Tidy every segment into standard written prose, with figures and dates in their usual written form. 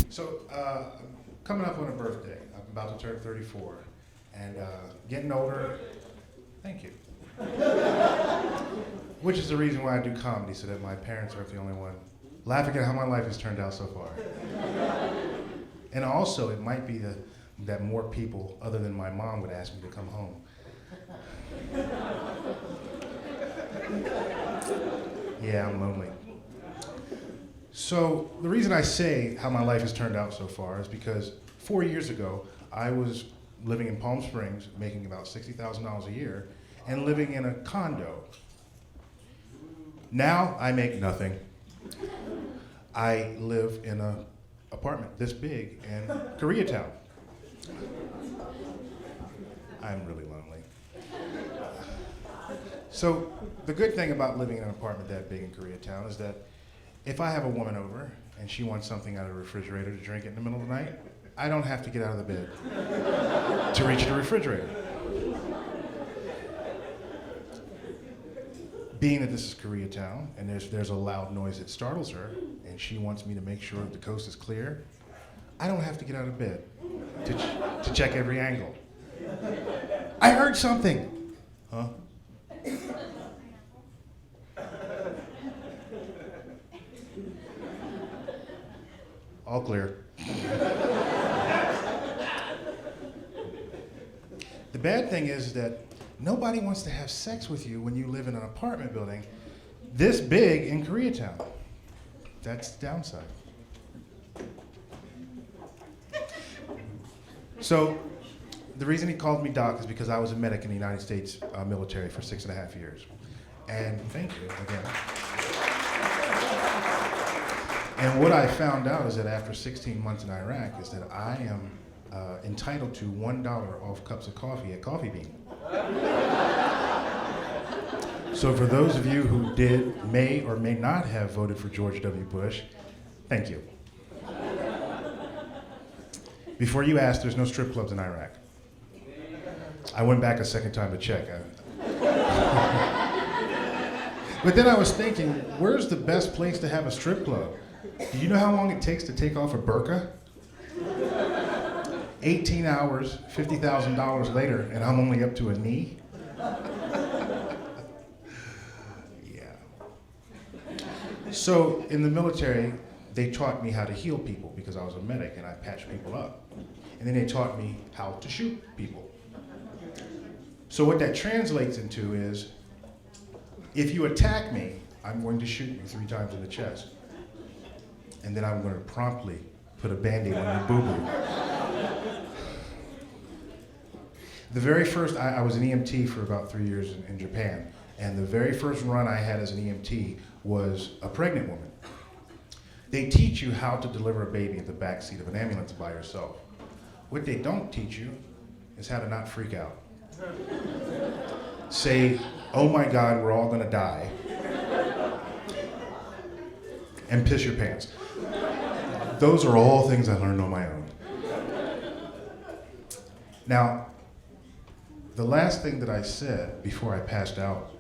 So, coming up on a birthday, I'm about to turn 34, and getting older, thank you. Which is the reason why I do comedy, so that my parents aren't the only one laughing at how my life has turned out so far. And also, it might be that more people other than my mom would ask me to come home. Yeah, I'm lonely. So the reason I say how my life has turned out so far is because 4 years ago, I was living in Palm Springs, making about $60,000 a year, and living in a condo. Now I make nothing. I live in an apartment this big in Koreatown. I'm really lonely. So the good thing about living in an apartment that big in Koreatown is that if I have a woman over and she wants something out of the refrigerator to drink in the middle of the night, I don't have to get out of the bed to reach the refrigerator. Being that this is Koreatown and there's a loud noise that startles her and she wants me to make sure that the coast is clear, I don't have to get out of bed to check every angle. I heard something. Huh? All clear. The bad thing is that nobody wants to have sex with you when you live in an apartment building this big in Koreatown. That's the downside. So the reason he called me Doc is because I was a medic in the United States military for 6.5 years. And thank you again. And what I found out is that after 16 months in Iraq is that I am entitled to $1 off cups of coffee at Coffee Bean. So for those of you who may or may not have voted for George W. Bush, thank you. Before you ask, there's no strip clubs in Iraq. I went back a second time to check. But then I was thinking, where's the best place to have a strip club? Do you know how long it takes to take off a burqa? 18 hours, $50,000 later, and I'm only up to a knee? Yeah. So in the military, they taught me how to heal people because I was a medic and I patched people up. And then they taught me how to shoot people. So what that translates into is, if you attack me, I'm going to shoot you 3 times in the chest. And then I'm going to promptly put a Band-Aid on your boo-boo. The very first, I was an EMT for about 3 years in Japan, and the very first run I had as an EMT was a pregnant woman. They teach you how to deliver a baby in the back seat of an ambulance by yourself. What they don't teach you is how to not freak out. Say, oh my God, we're all gonna die, and piss your pants. Those are all things I learned on my own. Now, the last thing that I said before I passed out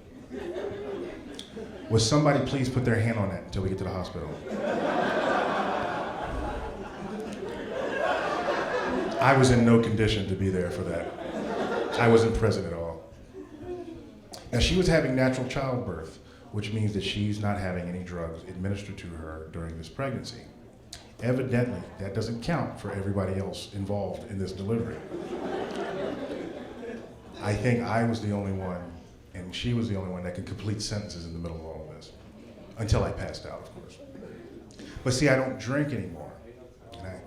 was, somebody please put their hand on that until we get to the hospital. I was in no condition to be there for that. I wasn't present at all. Now, she was having natural childbirth, which means that she's not having any drugs administered to her during this pregnancy. Evidently, that doesn't count for everybody else involved in this delivery. I think I was the only one, and she was the only one that could complete sentences in the middle of all of this, until I passed out, of course. But see, I don't drink anymore. And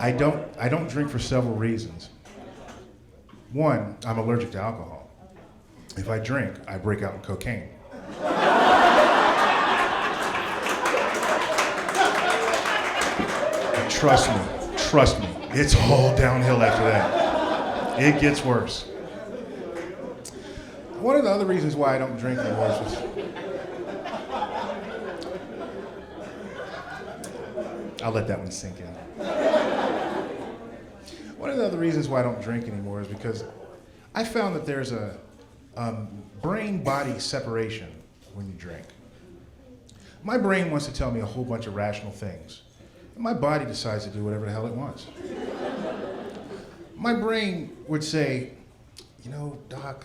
I don't drink for several reasons. One, I'm allergic to alcohol. If I drink, I break out in cocaine. Trust me, it's all downhill after that. It gets worse. One of the other reasons why I don't drink anymore is I'll let that one sink in. One of the other reasons why I don't drink anymore is because I found that there's a brain-body separation when you drink. My brain wants to tell me a whole bunch of rational things. And my body decides to do whatever the hell it wants. My brain would say, you know, Doc,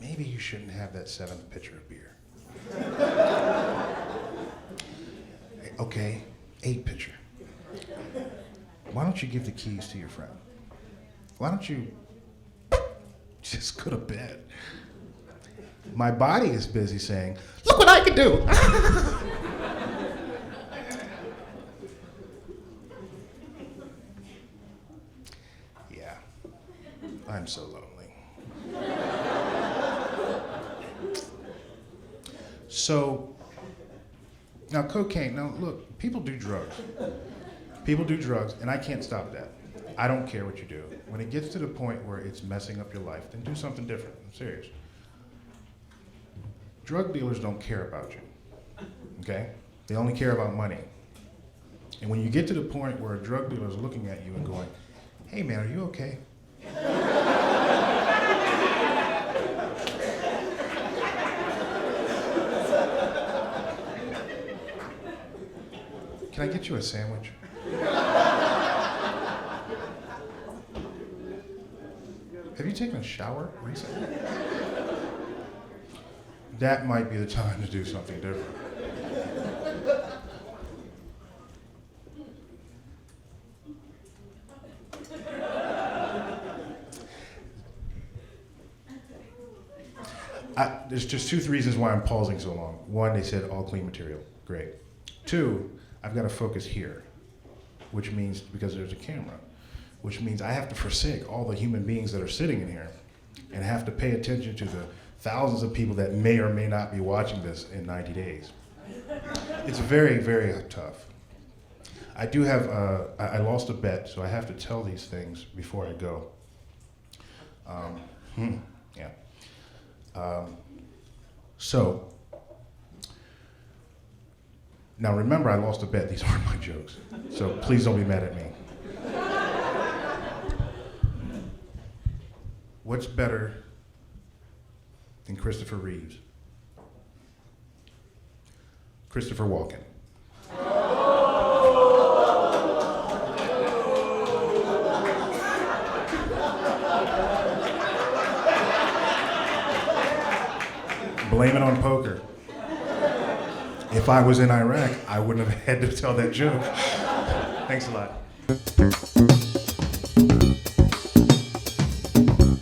maybe you shouldn't have that 7th pitcher of beer. Okay, 8th pitcher. Why don't you give the keys to your friend? Why don't you just go to bed? My body is busy saying, look what I can do. Yeah, I'm so lonely. So, now cocaine, now look, people do drugs. People do drugs, and I can't stop that. I don't care what you do. When it gets to the point where it's messing up your life, then do something different. I'm serious. Drug dealers don't care about you, okay? They only care about money. And when you get to the point where a drug dealer is looking at you and going, hey man, are you okay? Can I get you a sandwich? Have you taken a shower recently? That might be the time to do something different. There's just 2 reasons why I'm pausing so long. 1, they said all clean material. Great. 2, I've got to focus here, which means, because there's a camera, which means I have to forsake all the human beings that are sitting in here and have to pay attention to the thousands of people that may or may not be watching this in 90 days. It's very, very tough. I do have, I lost a bet, so I have to tell these things before I go. Yeah. So, now remember, I lost a bet. These aren't my jokes, so please don't be mad at me. What's better than Christopher Reeves? Christopher Walken. Blame it on poker. If I was in Iraq, I wouldn't have had to tell that joke. Thanks a lot.